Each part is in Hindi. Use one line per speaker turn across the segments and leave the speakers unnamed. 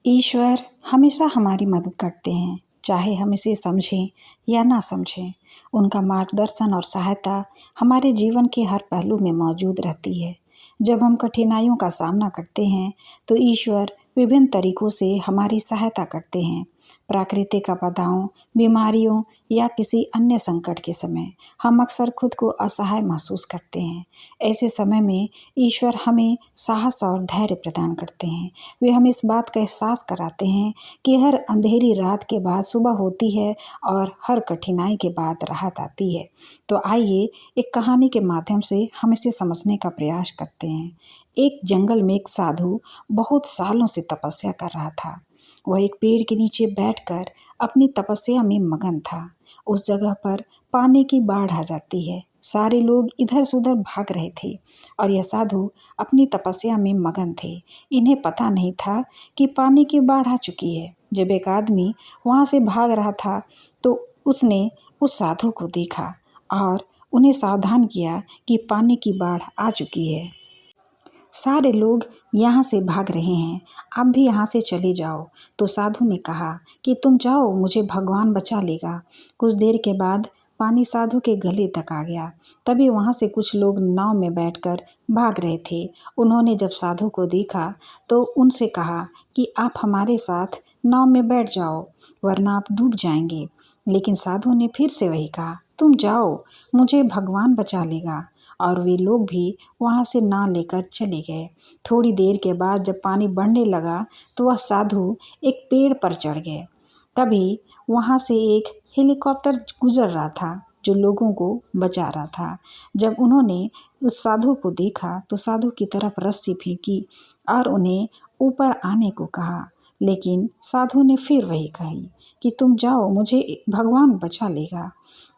ईश्वर हमेशा हमारी मदद करते हैं, चाहे हम इसे समझें या ना समझें। उनका मार्गदर्शन और सहायता हमारे जीवन के हर पहलू में मौजूद रहती है। जब हम कठिनाइयों का सामना करते हैं, तो ईश्वर विभिन्न तरीकों से हमारी सहायता करते हैं। प्राकृतिक आपदाओं, बीमारियों या किसी अन्य संकट के समय हम अक्सर खुद को असहाय महसूस करते हैं। ऐसे समय में ईश्वर हमें साहस और धैर्य प्रदान करते हैं। वे हमें इस बात का एहसास कराते हैं कि हर अंधेरी रात के बाद सुबह होती है और हर कठिनाई के बाद राहत आती है। तो आइए एक कहानी के माध्यम से हम इसे समझने का प्रयास करते हैं। एक जंगल में एक साधु बहुत सालों से तपस्या कर रहा था। वह एक पेड़ के नीचे बैठकर अपनी तपस्या में मगन था। उस जगह पर पानी की बाढ़ आ जाती है। सारे लोग इधर से उधर भाग रहे थे और यह साधु अपनी तपस्या में मगन थे। इन्हें पता नहीं था कि पानी की बाढ़ आ चुकी है। जब एक आदमी वहाँ से भाग रहा था, तो उसने उस साधु को देखा और उन्हें सावधान किया कि पानी की बाढ़ आ चुकी है। सारे लोग यहाँ से भाग रहे हैं, आप भी यहाँ से चले जाओ। तो साधु ने कहा कि तुम जाओ, मुझे भगवान बचा लेगा। कुछ देर के बाद पानी साधु के गले तक आ गया। तभी वहाँ से कुछ लोग नाव में बैठकर भाग रहे थे। उन्होंने जब साधु को देखा तो उनसे कहा कि आप हमारे साथ नाव में बैठ जाओ, वरना आप डूब जाएंगे। लेकिन साधु ने फिर से वही कहा, तुम जाओ, मुझे भगवान बचा लेगा। और वे लोग भी वहाँ से नाव लेकर चले गए। थोड़ी देर के बाद जब पानी बढ़ने लगा, तो वह साधु एक पेड़ पर चढ़ गए। तभी वहाँ से एक हेलीकॉप्टर गुजर रहा था, जो लोगों को बचा रहा था। जब उन्होंने उस साधु को देखा, तो साधु की तरफ रस्सी फेंकी और उन्हें ऊपर आने को कहा। लेकिन साधु ने फिर वही कही कि तुम जाओ, मुझे भगवान बचा लेगा।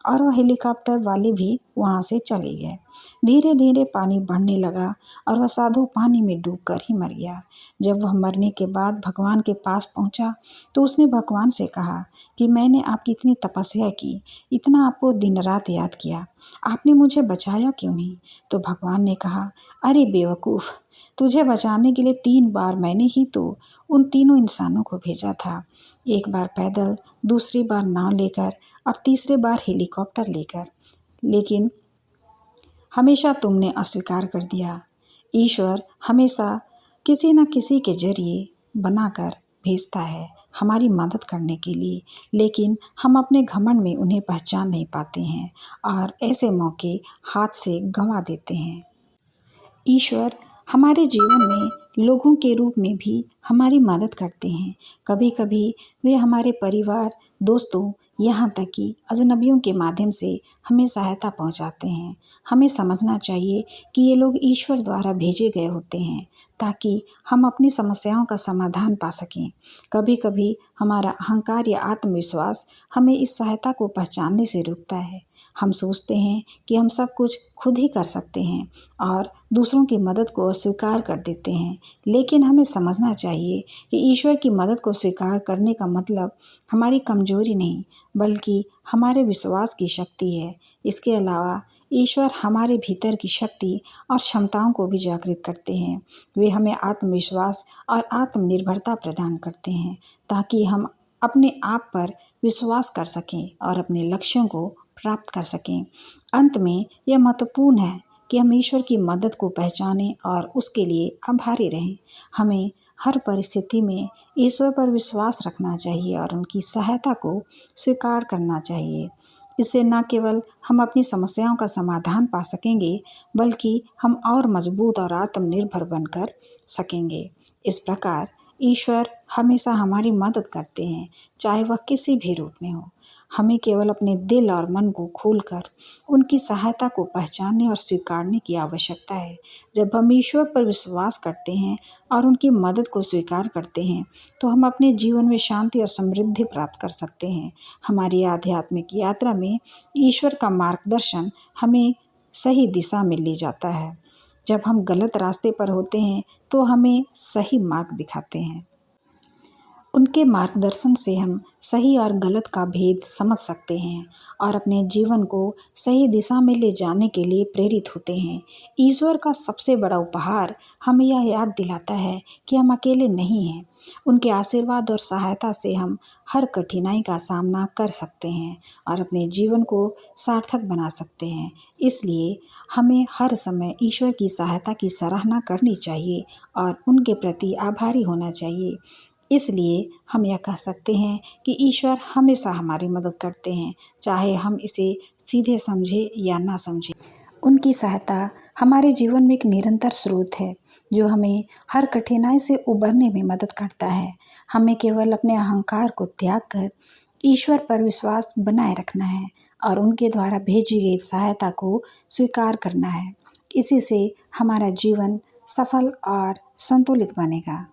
और वह हेलीकॉप्टर वाले भी वहाँ से चले गए। धीरे धीरे पानी बढ़ने लगा और वह साधु पानी में डूबकर ही मर गया। जब वह मरने के बाद भगवान के पास पहुँचा, तो उसने भगवान से कहा कि मैंने आपकी इतनी तपस्या की, इतना आपको दिन रात याद किया, आपने मुझे बचाया क्यों नहीं? तो भगवान ने कहा, अरे बेवकूफ़, तुझे बचाने के लिए 3 बार मैंने ही तो उन तीनों इंसानों को भेजा था। एक बार पैदल, दूसरी बार नाव लेकर और तीसरे बार हेलीकॉप्टर लेकर, लेकिन हमेशा तुमने अस्वीकार कर दिया। ईश्वर हमेशा किसी न किसी के जरिए बनाकर भेजता है हमारी मदद करने के लिए, लेकिन हम अपने घमंड में उन्हें पहचान नहीं पाते हैं और ऐसे मौके हाथ से गंवा देते हैं। ईश्वर हमारे जीवन में लोगों के रूप में भी हमारी मदद करते हैं। कभी कभी वे हमारे परिवार, दोस्तों, यहाँ तक कि अजनबियों के माध्यम से हमें सहायता पहुँचाते हैं। हमें समझना चाहिए कि ये लोग ईश्वर द्वारा भेजे गए होते हैं, ताकि हम अपनी समस्याओं का समाधान पा सकें। कभी कभी हमारा अहंकार या आत्मविश्वास हमें इस सहायता को पहचानने से रोकता है। हम सोचते हैं कि हम सब कुछ खुद ही कर सकते हैं और दूसरों की मदद को अस्वीकार कर देते हैं। लेकिन हमें समझना चाहिए कि ईश्वर की मदद को स्वीकार करने का मतलब हमारी कमजोरी नहीं, बल्कि हमारे विश्वास की शक्ति है। इसके अलावा ईश्वर हमारे भीतर की शक्ति और क्षमताओं को भी जागृत करते हैं। वे हमें आत्मविश्वास और आत्मनिर्भरता प्रदान करते हैं, ताकि हम अपने आप पर विश्वास कर सकें और अपने लक्ष्यों को प्राप्त कर सकें। अंत में यह महत्वपूर्ण है कि हम ईश्वर की मदद को पहचानें और उसके लिए आभारी रहें। हमें हर परिस्थिति में ईश्वर पर विश्वास रखना चाहिए और उनकी सहायता को स्वीकार करना चाहिए। इससे न केवल हम अपनी समस्याओं का समाधान पा सकेंगे, बल्कि हम और मजबूत और आत्मनिर्भर बनकर सकेंगे। इस प्रकार ईश्वर हमेशा हमारी मदद करते हैं, चाहे वह किसी भी रूप में हो। हमें केवल अपने दिल और मन को खोलकर उनकी सहायता को पहचानने और स्वीकारने की आवश्यकता है। जब हम ईश्वर पर विश्वास करते हैं और उनकी मदद को स्वीकार करते हैं, तो हम अपने जीवन में शांति और समृद्धि प्राप्त कर सकते हैं। हमारी आध्यात्मिक यात्रा में ईश्वर का मार्गदर्शन हमें सही दिशा में ले जाता है। जब हम गलत रास्ते पर होते हैं, तो हमें सही मार्ग दिखाते हैं। उनके मार्गदर्शन से हम सही और गलत का भेद समझ सकते हैं और अपने जीवन को सही दिशा में ले जाने के लिए प्रेरित होते हैं। ईश्वर का सबसे बड़ा उपहार हमें यह याद दिलाता है कि हम अकेले नहीं हैं। उनके आशीर्वाद और सहायता से हम हर कठिनाई का सामना कर सकते हैं और अपने जीवन को सार्थक बना सकते हैं। इसलिए हमें हर समय ईश्वर की सहायता की सराहना करनी चाहिए और उनके प्रति आभारी होना चाहिए। इसलिए हम यह कह सकते हैं कि ईश्वर हमेशा हमारी मदद करते हैं, चाहे हम इसे सीधे समझें या ना समझें। उनकी सहायता हमारे जीवन में एक निरंतर स्रोत है, जो हमें हर कठिनाई से उबरने में मदद करता है। हमें केवल अपने अहंकार को त्याग कर ईश्वर पर विश्वास बनाए रखना है और उनके द्वारा भेजी गई सहायता को स्वीकार करना है। इसी से हमारा जीवन सफल और संतुलित बनेगा।